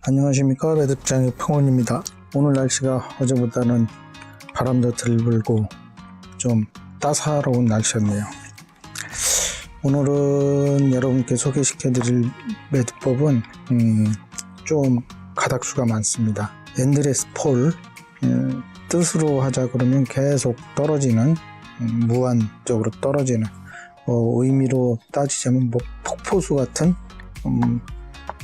안녕하십니까, 매듭장의 평원입니다. 오늘 날씨가 어제보다는 바람도 덜 불고 좀 따사로운 날씨였네요. 오늘은 여러분께 소개시켜드릴 매듭법은 좀 가닥수가 많습니다. 엔드레스 폴, 뜻으로 하자 그러면 계속 떨어지는, 무한적으로 떨어지는, 의미로 따지자면 폭포수 같은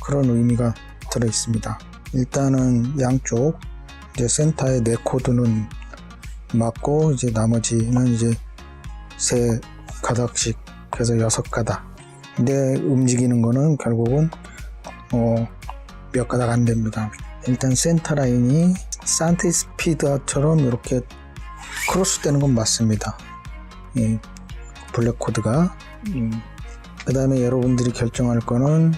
그런 의미가 들어 있습니다. 일단은 양쪽 이제 센터에 4코드는 맞고, 이제 나머지는 이제 3가닥씩 해서 6가닥. 근데 움직이는 거는 결국은 몇 가닥 안 됩니다. 일단 센터 라인이 산티스피드처럼 이렇게 크로스 되는 건 맞습니다. 블랙 코드가. 그 다음에 여러분들이 결정할 거는,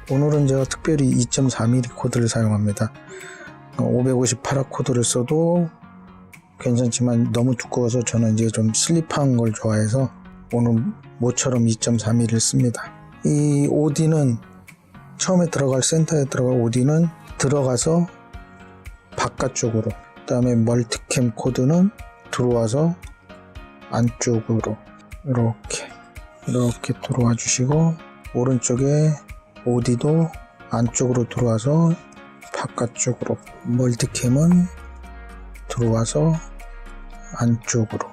오늘은 제가 특별히 2.4mm 코드를 사용합니다. 558화 코드를 써도 괜찮지만 너무 두꺼워서 저는 이제 좀 슬립한 걸 좋아해서 오늘 모처럼 2.4mm를 씁니다. 이 OD는 처음에 들어갈, 센터에 들어갈 OD는 들어가서 바깥쪽으로, 그 다음에 멀티캠 코드는 들어와서 안쪽으로 이렇게 들어와 주시고, 오른쪽에 OD도 안쪽으로 들어와서 바깥쪽으로, 멀티캠은 들어와서 안쪽으로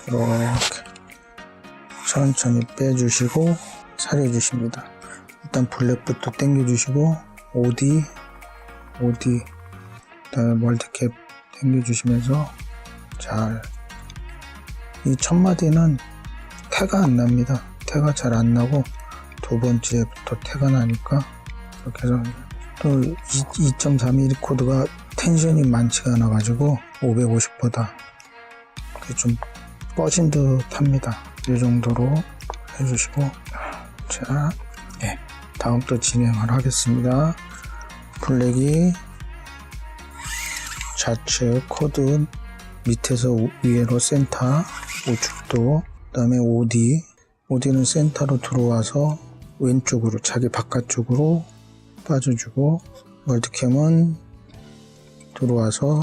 이렇게 천천히 빼주시고 사려주십니다. 일단 블랙부터 당겨주시고 OD 그다음에 멀티캡 당겨주시면서 잘, 이 첫 마디는 태가 안 납니다. 태가 잘 안 나고 두 번째부터 태가 나니까 이렇게 해서, 또 2.4mm 코드가 텐션이 많지가 않아 가지고 550보다 좀 뻗은 듯 합니다. 이 정도로 해주시고, 자, 다음 또 진행을 하겠습니다. 블랙이 좌측 코드 밑에서 위로 센터 우측도, 그 다음에 OD는 센터로 들어와서 왼쪽으로, 자기 바깥쪽으로 빠져주고, 멀티캠은 들어와서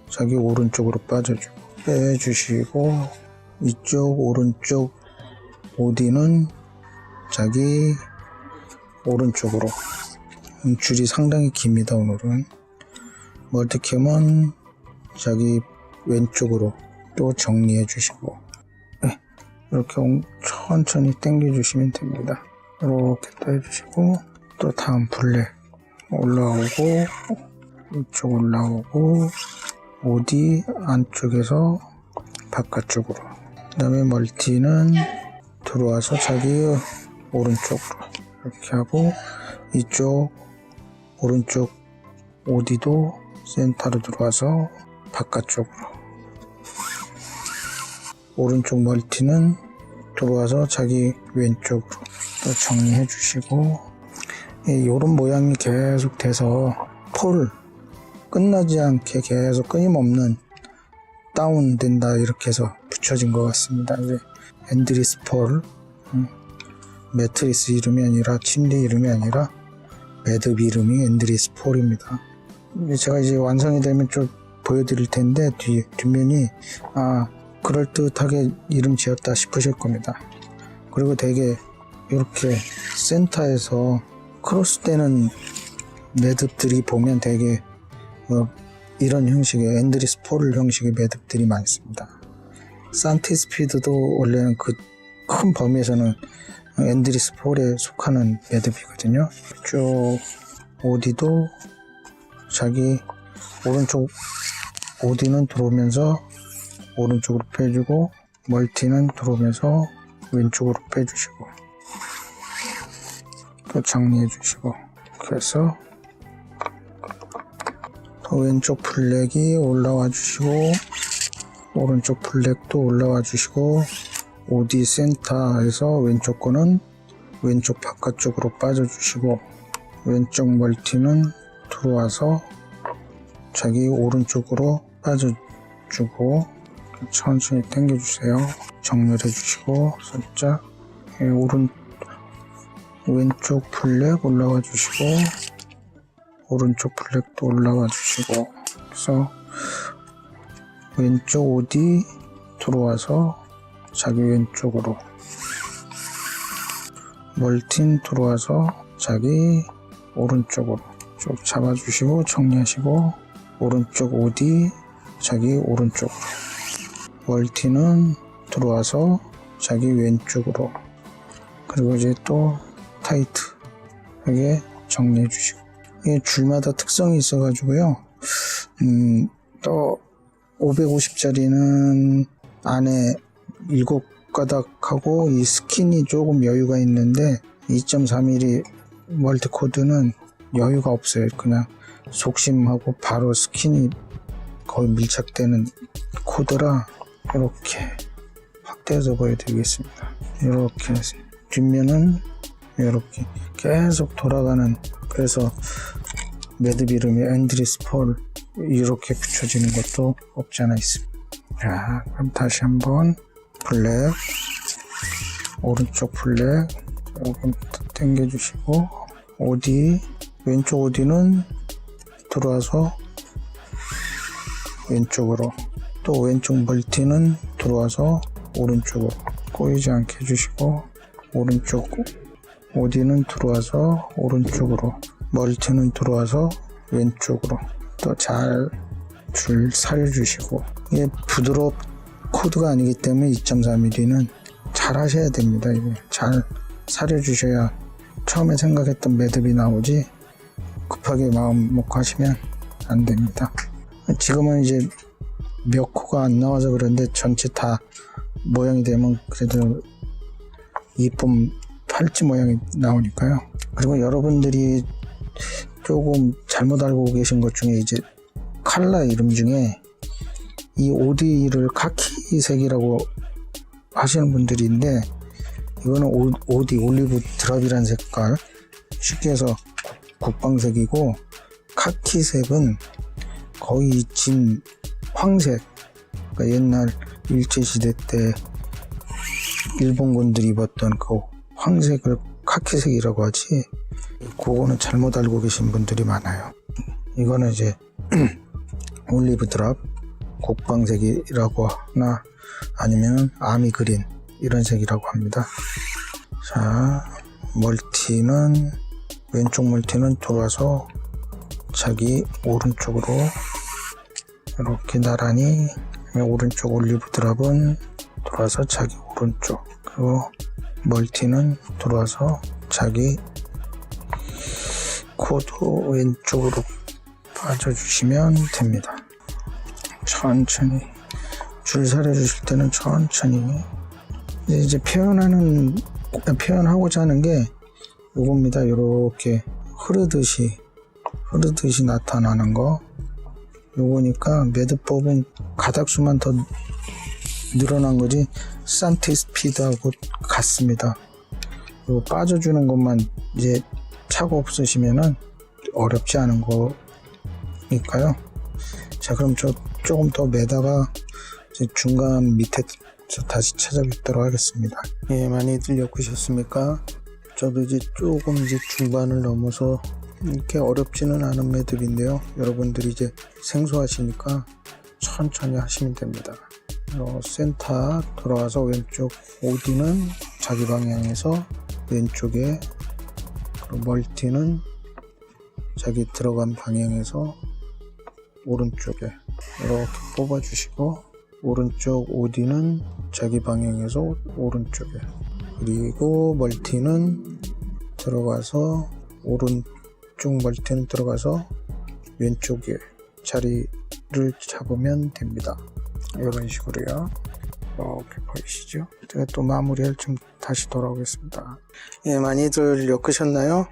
자기 오른쪽으로 빠져주고 빼주시고, 이쪽 오른쪽 OD는 자기 오른쪽으로. 줄이 상당히 깁니다. 오늘은 멀티캠은 자기 왼쪽으로 또 정리해 주시고, 이렇게 천천히 당겨 주시면 됩니다. 이렇게 또 해주시고, 또 다음 블랙 올라오고, 이쪽 올라오고, OD 안쪽에서 바깥쪽으로, 그 다음에 멀티는 들어와서 자기 오른쪽으로 이렇게 하고, 이쪽 오른쪽 OD도 센터로 들어와서 바깥쪽으로, 오른쪽 멀티는 들어와서 자기 왼쪽으로 또 정리해 주시고, 이런 모양이 계속 돼서 폴 끝나지 않게 계속 끊임없는 다운된다, 이렇게 해서 붙여진 것 같습니다. 이제 엔드리스 폴, 매트리스 이름이 아니라, 침대 이름이 아니라 매듭 이름이 엔드리스 폴입니다. 제가 이제 완성이 되면 좀 보여드릴 텐데, 뒷면이 그럴듯하게 이름 지었다 싶으실 겁니다. 그리고 되게 이렇게 센터에서 크로스되는 매듭들이 보면 되게 이런 형식의 엔드리스 폴 형식의 매듭들이 많습니다. 산티스피드도 원래는 그 큰 범위에서는 엔드리스 폴에 속하는 매듭이거든요. 이쪽 OD도 자기 오른쪽 OD는 들어오면서 오른쪽으로 빼주고, 멀티는 들어오면서 왼쪽으로 빼주시고 또 정리해 주시고, 그래서 또 왼쪽 블랙이 올라와 주시고, 오른쪽 블랙도 올라와 주시고, OD 센터에서 왼쪽 거는 왼쪽 바깥쪽으로 빠져 주시고, 왼쪽 멀티는 들어와서 자기 오른쪽으로 빠져주고, 천천히 당겨주세요. 정렬해 주시고, 살짝 왼쪽 블랙 올라와 주시고, 오른쪽 블랙도 올라와 주시고, 그래서 왼쪽 OD 들어와서 자기 왼쪽으로, 멀틴 들어와서 자기 오른쪽으로 쭉 잡아주시고 정리하시고, 오른쪽 OD 자기 오른쪽으로, 멀티는 들어와서 자기 왼쪽으로, 그리고 이제 또 타이트 이게 정리해 주시고, 이게 줄마다 특성이 있어 가지고요. 또 550짜리는 안에 7가닥하고 이 스킨이 조금 여유가 있는데 2.3mm 멀티코드는 여유가 없어요. 그냥 속심하고 바로 스킨이 거의 밀착되는 코드라 이렇게 확대해서 보여드리겠습니다. 이렇게 뒷면은 이렇게 계속 돌아가는, 그래서 매듭이름이 앤드리스 폴 이렇게 붙여지는 것도 없지 않아 있습니다. 자, 그럼 다시 한번 블랙, 오른쪽 블랙 조금 당겨주시고, OD 왼쪽 OD는 들어와서 왼쪽으로, 또 왼쪽 멀티는 들어와서 오른쪽으로 꼬이지 않게 해주시고, 오른쪽 OD는 들어와서 오른쪽으로, 멀티는 들어와서 왼쪽으로 또 잘 줄 살려주시고, 이게 부드럽 코드가 아니기 때문에 2.4mm는 잘 하셔야 됩니다. 이게 잘 살려주셔야 처음에 생각했던 매듭이 나오지, 급하게 마음 먹고 하시면 안 됩니다. 지금은 이제 몇 코가 안 나와서 그런데 전체 다 모양이 되면 그래도 이쁜 팔찌 모양이 나오니까요. 그리고 여러분들이 조금 잘못 알고 계신 것 중에 이제 컬러 이름 중에 이 OD를 카키색이라고 하시는 분들이 있는데, 이거는 OD 올리브 드랍이라는 색깔, 쉽게 해서 국방색이고, 카키색은 거의 진 황색, 그러니까 옛날 일제시대 때 일본군들이 입었던 그 황색을 카키색이라고 하지, 그거는 잘못 알고 계신 분들이 많아요. 이거는 이제 올리브 드랍, 곡방색이라고 하나, 아니면 아미 그린 이런 색이라고 합니다. 자, 멀티는 왼쪽 멀티는 돌아서 자기 오른쪽으로 이렇게 나란히, 오른쪽 올리브 드랍은 돌아서 자기 오른쪽, 그리고 멀티는 돌아서 자기 코드 왼쪽으로 빠져주시면 됩니다. 천천히 줄 살려 주실 때는 천천히. 이제 표현하고자 하는 게 요겁니다. 이렇게 흐르듯이 나타나는 거, 요거니까 매듭법은 가닥수만 더 늘어난 거지 산티 스피드하고 같습니다. 그리고 빠져주는 것만 이제 차고 없으시면은 어렵지 않은 거니까요. 자, 그럼 저 조금 더 매다가 이제 중간 밑에서 다시 찾아뵙도록 하겠습니다. 예, 많이들 엮으셨습니까? 저도 이제 조금 이제 중반을 넘어서 이렇게 어렵지는 않은 매듭인데요. 여러분들이 이제 생소하시니까 천천히 하시면 됩니다. 센터 들어와서 왼쪽 OD는 자기 방향에서 왼쪽에, 그리고 멀티는 자기 들어간 방향에서 오른쪽에 이렇게 뽑아주시고, 오른쪽 OD는 자기 방향에서 오른쪽에, 그리고 멀티는 들어가서 오른쪽 멀티는 들어가서 왼쪽에 자리를 잡으면 됩니다. 이런 식으로요. 이렇게 보이시죠? 제가 또 마무리할 좀 다시 돌아오겠습니다. 예, 많이들 엮으셨나요?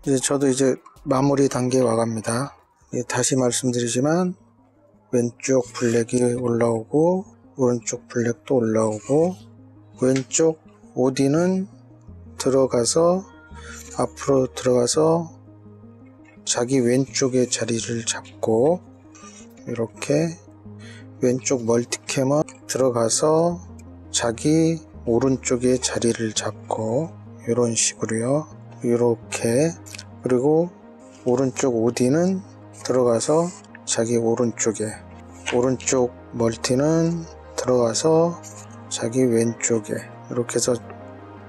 이제 저도 이제 마무리 단계에 와갑니다. 예, 다시 말씀드리지만 왼쪽 블랙이 올라오고 오른쪽 블랙도 올라오고, 왼쪽 OD는 들어가서 앞으로 들어가서 자기 왼쪽에 자리를 잡고, 이렇게 왼쪽 멀티캠은 들어가서 자기 오른쪽에 자리를 잡고, 이런 식으로요. 이렇게. 그리고 오른쪽 OD는 들어가서 자기 오른쪽에, 오른쪽 멀티는 들어가서 자기 왼쪽에, 이렇게 해서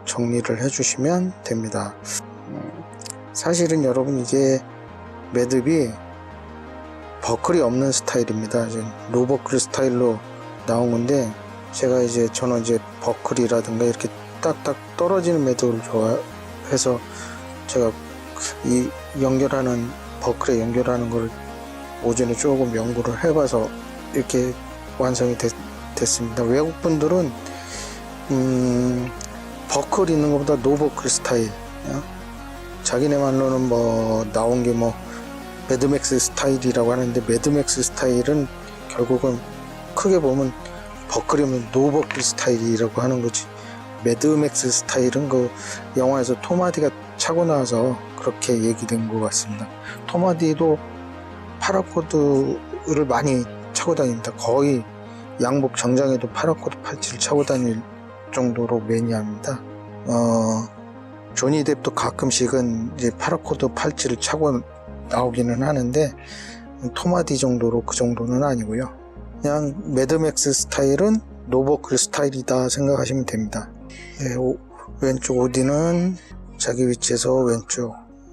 정리를 해주시면 됩니다. 사실은 여러분 이게 매듭이 버클이 없는 스타일입니다. 이제 노버클 스타일로 나온 건데, 저는 이제 버클이라든가 이렇게 딱딱 떨어지는 매듭을 좋아해서 제가 이 연결하는, 버클에 연결하는 걸 오전에 조금 연구를 해봐서 이렇게 완성이 됐습니다. 외국 분들은 버클 있는 것보다 노버클 스타일, 자기네 말로는 뭐 나온 게 뭐 매드맥스 스타일이라고 하는데, 매드맥스 스타일은 결국은 크게 보면 버클이면 노버클 스타일이라고 하는 거지. 매드맥스 스타일은 그 영화에서 톰 하디가 차고 나와서 그렇게 얘기된 것 같습니다. 톰 하디도 파라코드를 많이 차고 다닙니다. 거의 양복 정장에도 파라코드 팔찌를 차고 다닐 정도로 매니아입니다. 조니 뎁도 가끔씩은 이제 파라코드 팔찌를 차고 나오기는 하는데, 톰 하디 정도로 그 정도는 아니고요. 그냥 매드맥스 스타일은 노버클 스타일이다 생각하시면 됩니다. 왼쪽 OD는 자기 위치에서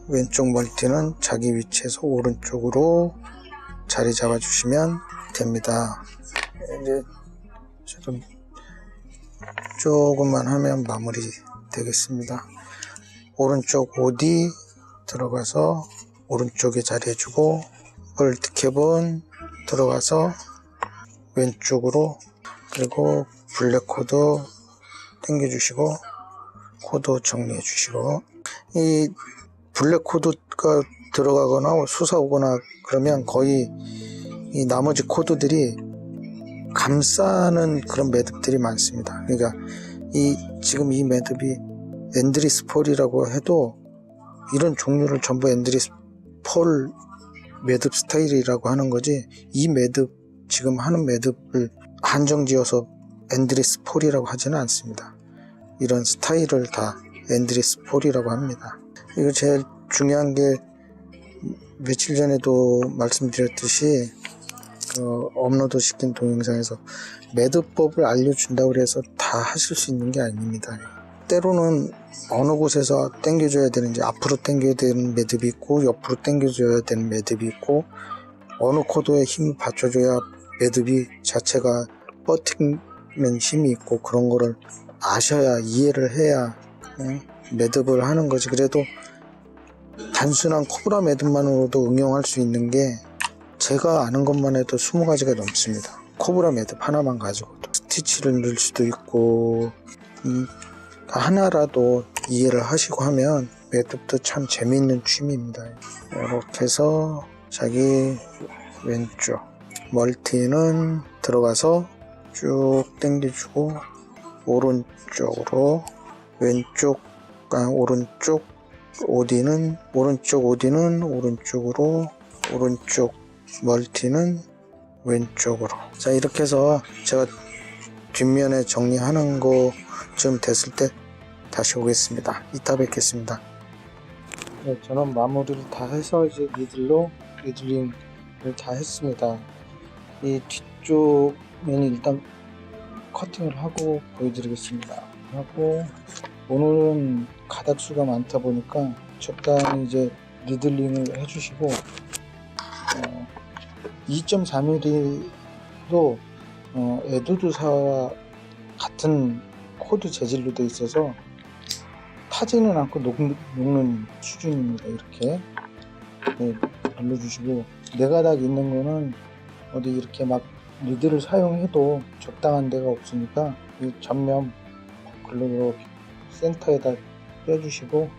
왼쪽 멀티는 자기 위치에서 오른쪽으로 자리 잡아주시면 됩니다. 이제 좀 조금만 하면 마무리 되겠습니다. 오른쪽 OD 들어가서 오른쪽에 자리해주고, 볼트캡은 들어가서 왼쪽으로, 그리고 블랙 코드 당겨주시고 코드 정리해 주시고, 이 블랙 코드가 들어가거나 솟아오거나 그러면 거의 이 나머지 코드들이 감싸는 그런 매듭들이 많습니다. 그러니까 지금 이 매듭이 앤드리스 폴이라고 해도 이런 종류를 전부 앤드리스 폴 매듭 스타일이라고 하는 거지, 이 매듭 지금 하는 매듭을 한정지어서 앤드리스 폴이라고 하지는 않습니다. 이런 스타일을 다 앤드리스 폴이라고 합니다. 이거 제일 중요한 게, 며칠 전에도 말씀드렸듯이 업로드 시킨 동영상에서 매듭법을 알려준다고 해서 다 하실 수 있는 게 아닙니다. 때로는 어느 곳에서 당겨줘야 되는지, 앞으로 당겨야 되는 매듭이 있고 옆으로 당겨줘야 되는 매듭이 있고, 어느 코드에 힘을 받쳐줘야 매듭이 자체가 버티는 힘이 있고, 그런 거를 아셔야, 이해를 해야 매듭을 하는 거지. 그래도 단순한 코브라 매듭만으로도 응용할 수 있는 게, 제가 아는 것만 해도 20가지가 넘습니다. 코브라 매듭 하나만 가지고도 스티치를 넣을 수도 있고, 하나라도 이해를 하시고 하면 매듭도 참 재미있는 취미입니다. 이렇게 해서 자기 왼쪽 멀티는 들어가서 쭉 당겨주고, 오른쪽으로, 오른쪽 OD는 오른쪽으로, 오른쪽 멀티는 왼쪽으로. 자, 이렇게 해서 제가 뒷면에 정리하는 거 좀 됐을 때 다시 오겠습니다. 이따 뵙겠습니다. 네, 저는 마무리를 다 해서 이제 리들링을 다 했습니다. 이 뒤쪽 면이 일단 커팅을 하고 보여드리겠습니다. 하고, 오늘은 가닥수가 많다 보니까 적당히 이제 리들링을 해주시고, 2.4mm도 에두드사와 같은 코드 재질로 되어 있어서 타지는 않고 녹는 수준입니다. 이렇게 눌러주시고, 네가닥 있는 거는 어디 이렇게 막 리드를 사용해도 적당한 데가 없으니까 이 전면 글로 센터에다 빼주시고,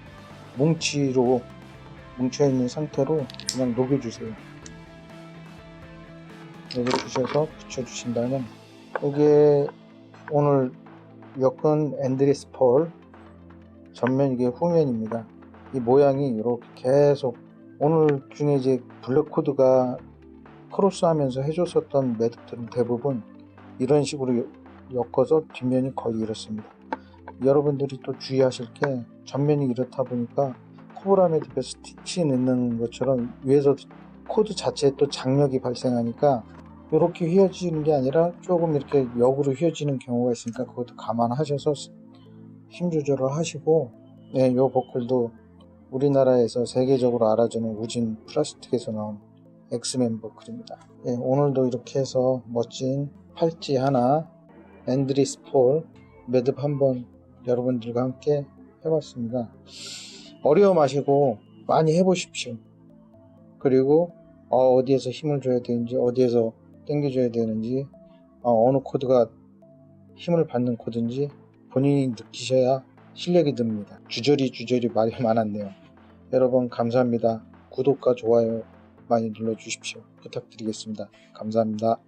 뭉쳐있는 상태로 그냥 녹여주세요. 녹여주셔서 붙여주신 다음에, 이게 오늘 엮은 앤드리스 폴 전면, 이게 후면입니다. 이 모양이 이렇게 계속, 오늘 중에 이제 블랙 코드가 크로스 하면서 해줬었던 매듭들은 대부분 이런 식으로 엮어서 뒷면이 거의 이렇습니다. 여러분들이 또 주의하실 게, 전면이 이렇다 보니까 코브라 매듭에 스티치 넣는 것처럼 위에서 코드 자체에 또 장력이 발생하니까 이렇게 휘어지는 게 아니라 조금 이렇게 역으로 휘어지는 경우가 있으니까 그것도 감안하셔서 힘 조절을 하시고, 이 버클도 우리나라에서 세계적으로 알아주는 우진 플라스틱에서 나온 엑스맨 버클입니다. 오늘도 이렇게 해서 멋진 팔찌 하나, 앤드리스 폴 매듭 한번 여러분들과 함께 해봤습니다. 어려워 마시고 많이 해보십시오. 그리고 어디에서 힘을 줘야 되는지, 어디에서 당겨줘야 되는지, 어느 코드가 힘을 받는 코드인지 본인이 느끼셔야 실력이 듭니다. 주저리 말이 많았네요. 여러분 감사합니다. 구독과 좋아요 많이 눌러주십시오. 부탁드리겠습니다. 감사합니다.